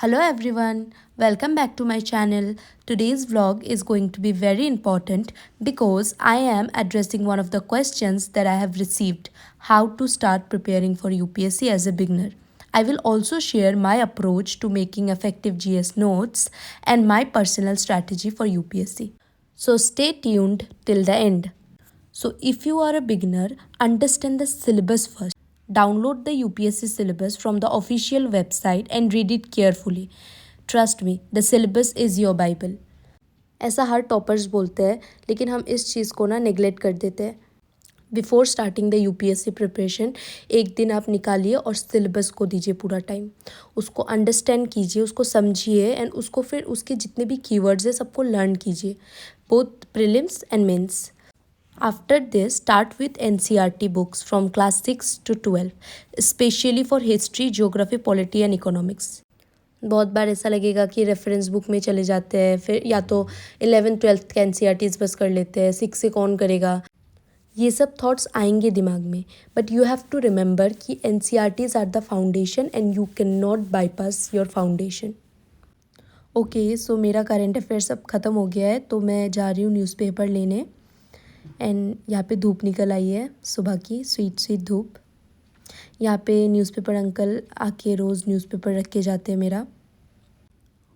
Hello everyone, welcome back to my channel. Today's vlog is going to be very important because I am addressing one of the questions that I have received, how to start preparing for UPSC as a beginner. I will also share my approach to making effective GS notes and my personal strategy for UPSC. So stay tuned till the end. So if you are a beginner, understand the syllabus first. Download the UPSC syllabus from the official website and read it carefully. Trust me, the syllabus is your Bible. ऐसा हर toppers बोलते हैं, लेकिन हम इस चीज़ को ना neglect कर देते हैं. Before starting the UPSC preparation एक दिन आप निकालिए और सिलेबस को दीजिए पूरा टाइम. उसको अंडरस्टैंड कीजिए, उसको समझिए एंड उसको फिर उसके जितने भी कीवर्ड्स हैं सबको लर्न कीजिए, both prelims and mains. After this, start with NCERT books from class 6 to 12, especially for history, geography, polity and economics. बहुत बार ऐसा लगेगा कि रेफरेंस बुक में चले जाते हैं, फिर या तो 11th-12th का NCERTs बस कर लेते हैं, 6 से कौन करेगा. ये सब थॉट्स आएंगे दिमाग में, but you have to remember कि NCERTs are the foundation and you can not bypass your foundation. Okay, so मेरा करंट अफेयर्स अब ख़त्म हो गया है, तो मैं जा रही हूँ न्यूज़पेपर लेने. एंड यहाँ पे धूप निकल आई है, सुबह की स्वीट स्वीट धूप. यहाँ पे न्यूज़पेपर अंकल आके रोज़ न्यूज़पेपर रख के जाते हैं मेरा.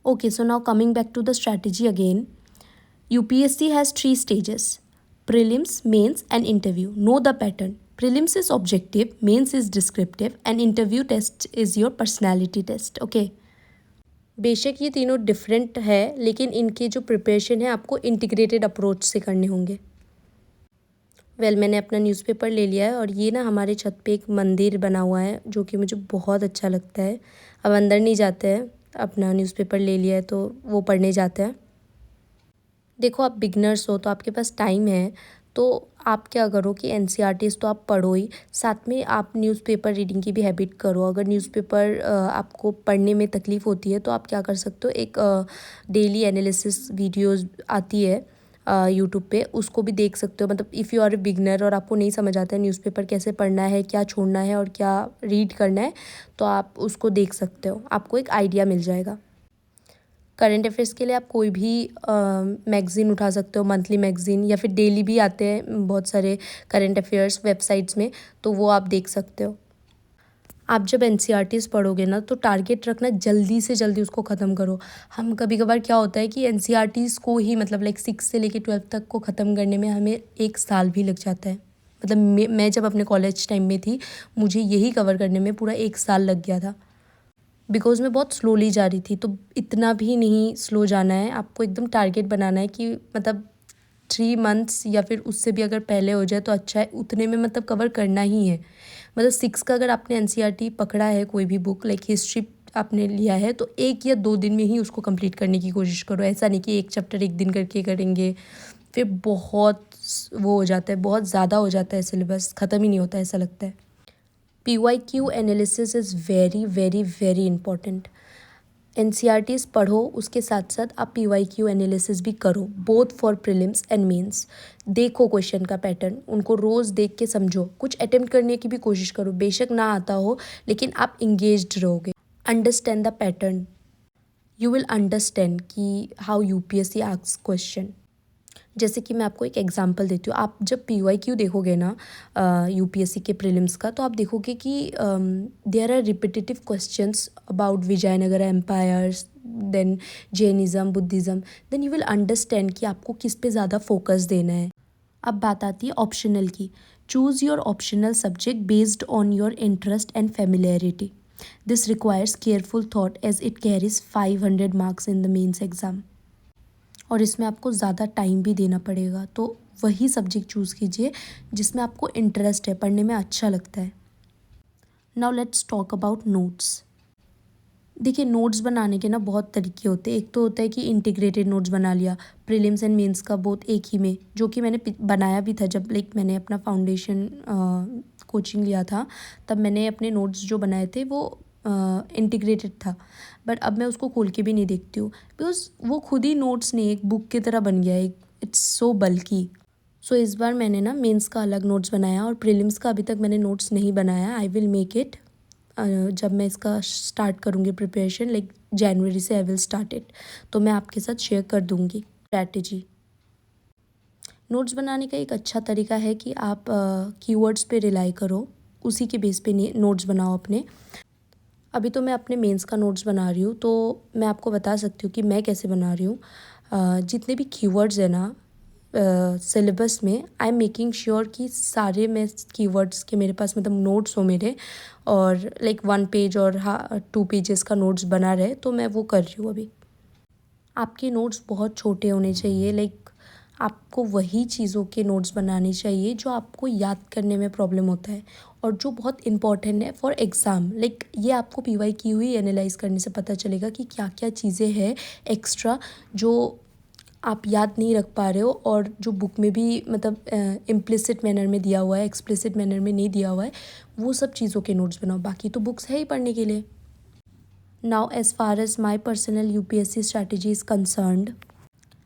Okay, so now coming back to the strategy again. UPSC has 3 stages: prelims, mains and interview. Know the pattern. Prelims is objective, mains is descriptive and interview test is your personality test. Okay. बेशक ये तीनों different है, लेकिन इनके जो preparation है आपको integrated approach से करने होंगे. मैंने अपना न्यूज़पेपर ले लिया है और ये ना हमारे छत पे एक मंदिर बना हुआ है जो कि मुझे बहुत अच्छा लगता है. अब अंदर नहीं जाते हैं, अपना न्यूज़पेपर ले लिया है तो वो पढ़ने जाते हैं. देखो, आप बिगनर्स हो तो आपके पास टाइम है, तो आप क्या करो कि NCERTs तो आप पढ़ो ही, साथ में आप न्यूज़पेपर रीडिंग की भी हैबिट करो. अगर न्यूज़पेपर आपको पढ़ने में तकलीफ़ होती है तो आप क्या कर सकते हो, एक डेली एनालिसिस वीडियोज़ आती है यूट्यूब पे, उसको भी देख सकते हो. मतलब if you are a beginner और आपको नहीं समझ आता है न्यूज़पेपर कैसे पढ़ना है, क्या छोड़ना है और क्या रीड करना है, तो आप उसको देख सकते हो, आपको एक आइडिया मिल जाएगा. करंट अफेयर्स के लिए आप कोई भी मैगज़ीन उठा सकते हो, मंथली मैगज़ीन या फिर डेली भी आते हैं बहुत सारे करंट अफेयर्स वेबसाइट्स में, तो वो आप देख सकते हो. आप जब NCERTs पढ़ोगे ना तो टारगेट रखना जल्दी से जल्दी उसको ख़त्म करो. हम कभी कभार क्या होता है कि NCERTs को ही मतलब लाइक 6 से लेके 12 तक को ख़त्म करने में हमें 1 साल भी लग जाता है. मतलब मैं जब अपने कॉलेज टाइम में थी, मुझे यही कवर करने में पूरा 1 साल लग गया था, बिकॉज़ मैं बहुत स्लोली जा रही थी. तो इतना भी नहीं स्लो जाना है, आपको एकदम टारगेट बनाना है कि मतलब 3 मंथ्स या फिर उससे भी अगर पहले हो जाए तो अच्छा है, उतने में मतलब कवर करना ही है. मतलब 6 का अगर आपने NCERT पकड़ा है, कोई भी बुक लाइक हिस्ट्री आपने लिया है, तो 1 या 2 दिन में ही उसको कंप्लीट करने की कोशिश करो. ऐसा नहीं कि एक चैप्टर एक दिन करके करेंगे, फिर बहुत वो हो जाता है, बहुत ज़्यादा हो जाता है, सिलेबस ख़त्म ही नहीं होता, ऐसा लगता है. PYQ analysis is very very very important. NCERTs पढ़ो, उसके साथ साथ आप PYQ एनालिसिस भी करो, both for prelims and mains. देखो क्वेश्चन का पैटर्न, उनको रोज़ देख के समझो, कुछ अटेम्प्ट करने की भी कोशिश करो. बेशक ना आता हो, लेकिन आप इंगेज्ड रहोगे. Understand the pattern. You will understand कि हाउ UPSC आस्क्स क्वेश्चन. जैसे कि मैं आपको एक एग्जांपल देती हूँ. आप जब PYQ देखोगे ना UPSC के प्रीलिम्स का, तो आप देखोगे कि there are repetitive questions about Vijayanagar empires, then Jainism, Buddhism. Then you will understand कि आपको किस पे ज़्यादा फोकस देना है. अब बात आती है ऑप्शनल की. Choose your optional subject based on your interest and familiarity. This requires careful thought as it carries 500 marks in the mains exam, और इसमें आपको ज़्यादा टाइम भी देना पड़ेगा. तो वही सब्जेक्ट चूज़ कीजिए जिसमें आपको इंटरेस्ट है, पढ़ने में अच्छा लगता है. Now let's talk about notes. देखिए, नोट्स बनाने के ना बहुत तरीके होते हैं. एक तो होता है कि इंटीग्रेटेड नोट्स बना लिया, प्रीलिम्स एंड मेंस का बोथ एक ही में, जो कि मैंने बनाया भी था जब लाइक मैंने अपना फाउंडेशन कोचिंग लिया था, तब मैंने अपने नोट्स जो बनाए थे वो इंटीग्रेटेड था. बट अब मैं उसको खोल के भी नहीं देखती हूँ, बिकॉज वो खुद ही नोट्स नहीं, एक बुक की तरह बन गया है. इट्स सो बल्की. सो इस बार मैंने ना मेंस का अलग नोट्स बनाया और प्रीलिम्स का अभी तक मैंने नोट्स नहीं बनाया. आई विल मेक इट जब मैं इसका स्टार्ट करूँगी प्रिपरेशन, लाइक जनवरी से आई विल स्टार्ट इट, तो मैं आपके साथ शेयर कर दूँगी स्ट्रैटेजी। नोट्स बनाने का एक अच्छा तरीका है कि आप कीवर्ड्स पे रिलाई करो, उसी के बेस पे नोट्स बनाओ अपने। अभी तो मैं अपने मेंस का नोट्स बना रही हूँ, तो मैं आपको बता सकती हूँ कि मैं कैसे बना रही हूँ। जितने भी कीवर्ड्स हैं ना सिलेबस में, आई एम मेकिंग श्योर कि सारे मैं कीवर्ड्स के मेरे पास मतलब नोट्स हो मेरे, और लाइक 1 पेज और 2 पेजेस का नोट्स बना रहे, तो मैं वो कर रही हूँ अभी। आपके नोट्स बहुत छोटे होने चाहिए, लाइक आपको वही चीज़ों के नोट्स बनाने चाहिए जो आपको याद करने में प्रॉब्लम होता है और जो बहुत इंपॉर्टेंट है फॉर एग्ज़ाम। लाइक ये आपको पीवाई की हुई एनालाइज करने से पता चलेगा कि क्या क्या चीज़ें हैं एक्स्ट्रा जो आप याद नहीं रख पा रहे हो, और जो बुक में भी मतलब इम्प्लिसिट मैनर में दिया हुआ है, एक्सप्लिसिट मैनर में नहीं दिया हुआ है, वो सब चीज़ों के नोट्स बनाओ। बाकी तो बुक्स है ही पढ़ने के लिए। Now, as far as my personal UPSC strategy is concerned,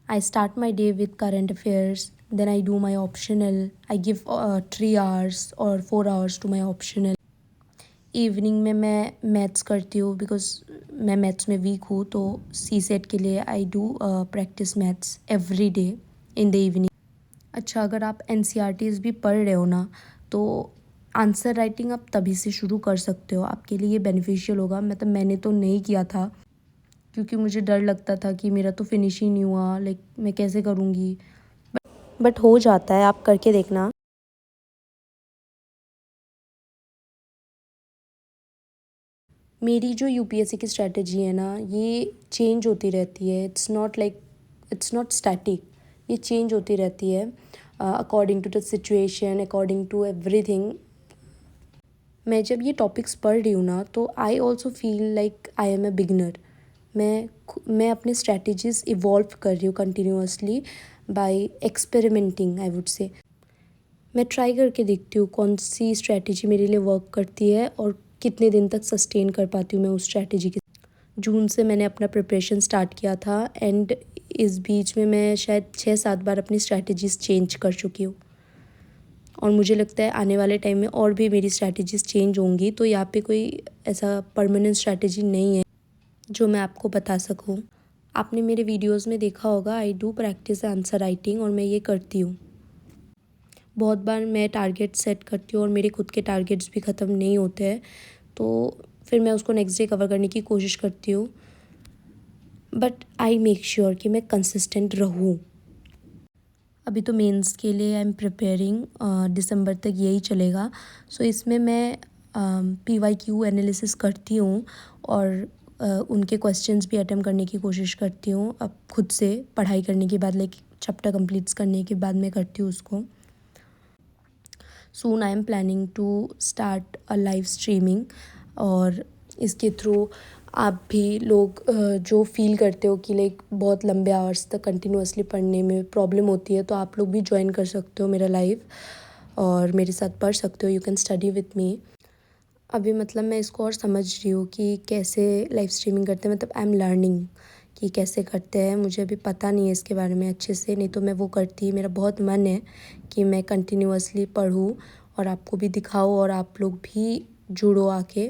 I start my day with current affairs, then I do my optional. I give 3 hours or 4 hours to my optional. Evening में मैं maths करती हूँ because मैं maths में week हूँ, तो सी set के लिए I do practice maths every day in the evening. अच्छा, अगर आप NCERTs भी पढ़ रहे हो ना, तो आंसर राइटिंग आप तभी से शुरू कर सकते हो, आपके लिए बेनिफिशियल होगा। मतलब मैंने तो नहीं किया था क्योंकि मुझे डर लगता था कि मेरा तो फिनिश ही नहीं हुआ, लाइक मैं कैसे करूँगी, बट हो जाता है, आप करके देखना। मेरी जो यूपीएससी की स्ट्रैटेजी है ना, ये चेंज होती रहती है। इट्स नॉट स्टैटिक, ये चेंज होती रहती है according to the situation, according to everything. मैं जब ये टॉपिक्स पढ़ रही हूँ ना, तो I also feel like I am a beginner. मैं अपने स्ट्रैटेजीज़ इवॉल्व कर रही हूँ continuously by experimenting, I would say. मैं ट्राई करके देखती हूँ कौन सी स्ट्रैटेजी मेरे लिए वर्क करती है और कितने दिन तक सस्टेन कर पाती हूँ मैं उस स्ट्रैटेजी के। जून से मैंने अपना प्रिपरेशन स्टार्ट किया था, एंड इस बीच में मैं शायद 6-7 बार अपनी स्ट्रैटेजीज़ चेंज कर चुकी हूँ, और मुझे लगता है आने वाले टाइम में और भी मेरी स्ट्रैटेजीज़ चेंज होंगी। तो यहाँ पे कोई ऐसा परमानेंट स्ट्रैटेजी नहीं है जो मैं आपको बता सकूँ। आपने मेरे वीडियोज़ में देखा होगा, I do practice answer writing, और मैं ये करती हूँ। बहुत बार मैं टारगेट सेट करती हूँ और मेरे खुद के टारगेट्स भी ख़त्म नहीं होते हैं, तो फिर मैं उसको नेक्स्ट डे कवर करने की कोशिश करती हूँ, बट आई मेक श्योर कि मैं कंसिस्टेंट रहूँ। अभी तो मेंस के लिए आई एम प्रिपेयरिंग, दिसंबर तक यही चलेगा। सो इसमें मैं PYQ एनालिसिस करती हूँ, और उनके क्वेश्चंस भी अटेम्प्ट करने की कोशिश करती हूँ। अब खुद से पढ़ाई करने के बाद, लाइक चैप्टर कंप्लीट्स करने के बाद मैं करती हूँ उसको। Soon I am planning to start a live streaming, और इसके थ्रू आप भी लोग जो फील करते हो कि लाइक बहुत लंबे आवर्स तक कंटिन्यूअसली पढ़ने में प्रॉब्लम होती है, तो आप लोग भी ज्वाइन कर सकते हो मेरा लाइव और मेरे साथ पढ़ सकते हो। You can study with me. अभी मतलब मैं इसको और समझ रही हूँ कि कैसे लाइव स्ट्रीमिंग करते हैं, मतलब आई एम लर्निंग कि कैसे करते हैं। मुझे अभी पता नहीं है इसके बारे में अच्छे से, नहीं तो मैं वो करती। मेरा बहुत मन है कि मैं कंटिन्यूअसली पढूँ और आपको भी दिखाऊँ, और आप लोग भी जुड़ो आके,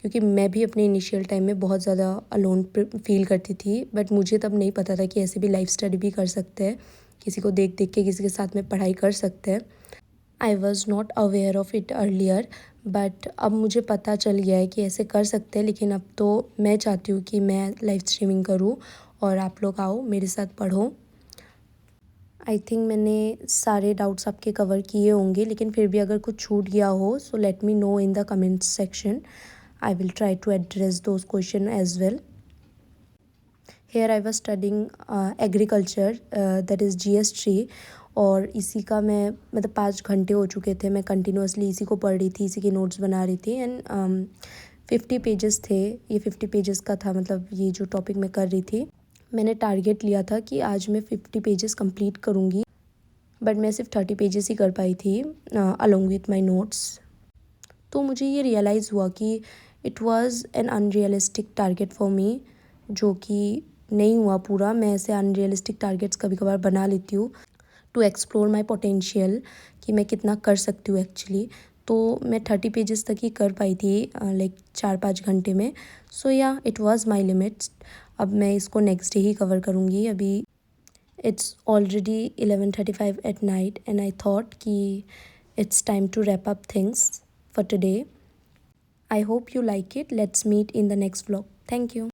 क्योंकि मैं भी अपने इनिशियल टाइम में बहुत ज़्यादा अलोन फील करती थी, बट मुझे तब नहीं पता था कि ऐसे भी लाइव स्टडी भी कर सकते हैं, किसी को देख देख के किसी के साथ में पढ़ाई कर सकते हैं। I was not aware of it earlier, but अब मुझे पता चल गया है कि ऐसे कर सकते हैं। लेकिन अब तो मैं चाहती हूँ कि मैं लाइव स्ट्रीमिंग करूँ और आप लोग आओ मेरे साथ पढ़ो। आई थिंक मैंने सारे डाउट्स आपके कवर किए होंगे, लेकिन फिर भी अगर कुछ छूट गया हो, so let me know in the comment section. I will try to address those questions as well. Here I was studying agriculture, that is GS3, और इसी का मैं मतलब 5 घंटे हो चुके थे, मैं कंटिन्यूअसली इसी को पढ़ रही थी, इसी के नोट्स बना रही थी। एंड 50 पेजेस थे, ये 50 पेजेस का था, मतलब ये जो टॉपिक मैं कर रही थी। मैंने टारगेट लिया था कि आज मैं 50 पेजेस कंप्लीट करूँगी, बट मैं सिर्फ 30 पेजेस ही कर पाई थी अलॉन्ग विथ माई नोट्स। तो मुझे ये रियलाइज़ हुआ कि it was an unrealistic target for me, जो कि नहीं हुआ पूरा। मैं ऐसे अनरियलिस्टिक टारगेट्स कभी कभार बना लेती हूँ टू एक्सप्लोर माई पोटेंशियल, कि मैं कितना कर सकती हूँ एक्चुअली। तो मैं 30 पेजेस तक ही कर पाई थी लाइक 4-5 घंटे में. सो या इट वाज माय लिमिट्स. अब मैं इसको नेक्स्ट डे ही कवर करूँगी. अभी it's already 11:35 at night and I thought कि it's time to wrap up things for today. I hope you like it. Let's meet in the next vlog. Thank you.